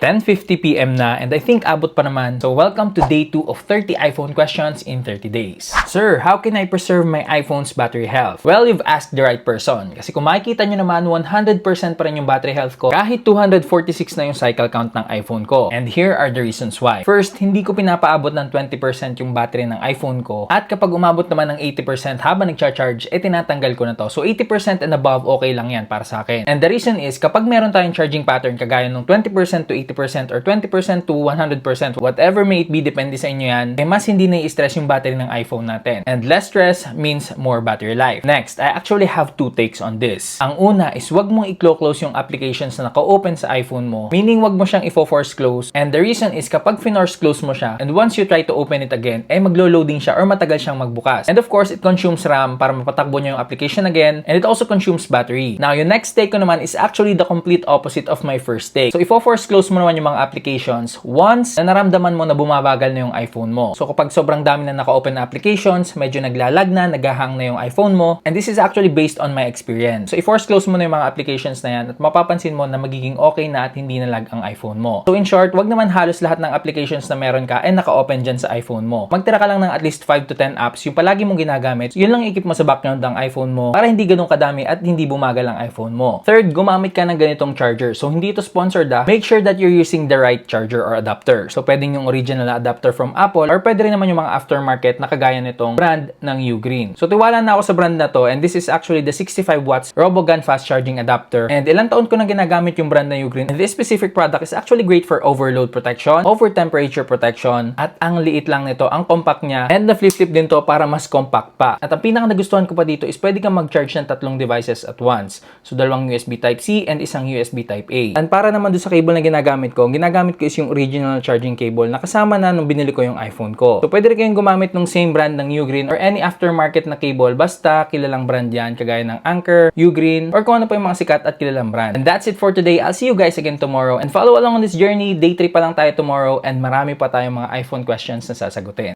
10:50 PM na and I think abot pa naman. So welcome to day 2 of 30 iPhone questions in 30 days. Sir, how can I preserve my iPhone's battery health? Well, you've asked the right person. Kasi kung makikita nyo naman, 100% pa rin yung battery health ko kahit 246 na yung cycle count ng iPhone ko. And here are the reasons why. First, hindi ko pinapaabot ng 20% yung battery ng iPhone ko. At kapag umabot naman ng 80% habang nagcha-charge, tinatanggal ko na to. So 80% and above, okay lang yan para sa akin. And the reason is, kapag meron tayong charging pattern kagaya ng 20% to 80% or 20% to 100%, whatever may it be, depende sa inyo yan, mas hindi na-i-stress yung battery ng iPhone natin. And less stress means more battery life. Next, I actually have two takes on this. Ang una is, wag mong i-close yung applications na naka-open sa iPhone mo. Meaning, wag mo siyang i-force close. And the reason is, kapag finorce close mo siya, and once you try to open it again, maglo-loading siya or matagal siyang magbukas. And of course, it consumes RAM para mapatakbo niyo yung application again, and it also consumes battery. Now, yung next take ko naman is actually the complete opposite of my first take. So, i-force close mo naman yung mga applications once na naramdaman mo na bumabagal na yung iPhone mo. So, kapag sobrang dami na naka-open na applications, medyo naglalag na, naghahang na yung iPhone mo, and this is actually based on my experience. So, i-force close mo na yung mga applications na yan at mapapansin mo na magiging okay na at hindi na lag ang iPhone mo. So, in short, wag naman halos lahat ng applications na meron ka ay naka-open dyan sa iPhone mo. Magtira ka lang ng at least 5 to 10 apps yung palagi mong ginagamit. Yun lang ikip mo sa background ng iPhone mo para hindi ganun kadami at hindi bumagal ang iPhone mo. Third, gumamit ka ng ganitong charger. So, hindi ito sponsored Make sure that you're using the right charger or adapter. So, pwedeng yung original na adapter from Apple or pwede rin naman yung mga aftermarket na kagaya nitong brand ng Ugreen. So, tiwala na ako sa brand na to, and this is actually the 65 watts RoboGun fast charging adapter. And ilang taon ko nang ginagamit yung brand na Ugreen. And this specific product is actually great for overload protection, over temperature protection, at ang liit lang nito, ang compact niya, and na-flip-flip din to para mas compact pa. At ang pinaka nagustuhan ko pa dito is pwede kang mag-charge ng 3 devices at once. So, 2 USB Type-C and isang USB Type-A. And para naman doon sa cable na ginagamit ko is yung original charging cable na kasama na nung binili ko yung iPhone ko. So, pwede rin kayong gumamit ng same brand ng Ugreen or any aftermarket na cable, basta kilalang brand yan, kagaya ng Anker, Ugreen, or kung ano pa yung mga sikat at kilalang brand. And that's it for today. I'll see you guys again tomorrow. And follow along on this journey. Day 3 pa lang tayo tomorrow and marami pa tayong mga iPhone questions na sasagutin.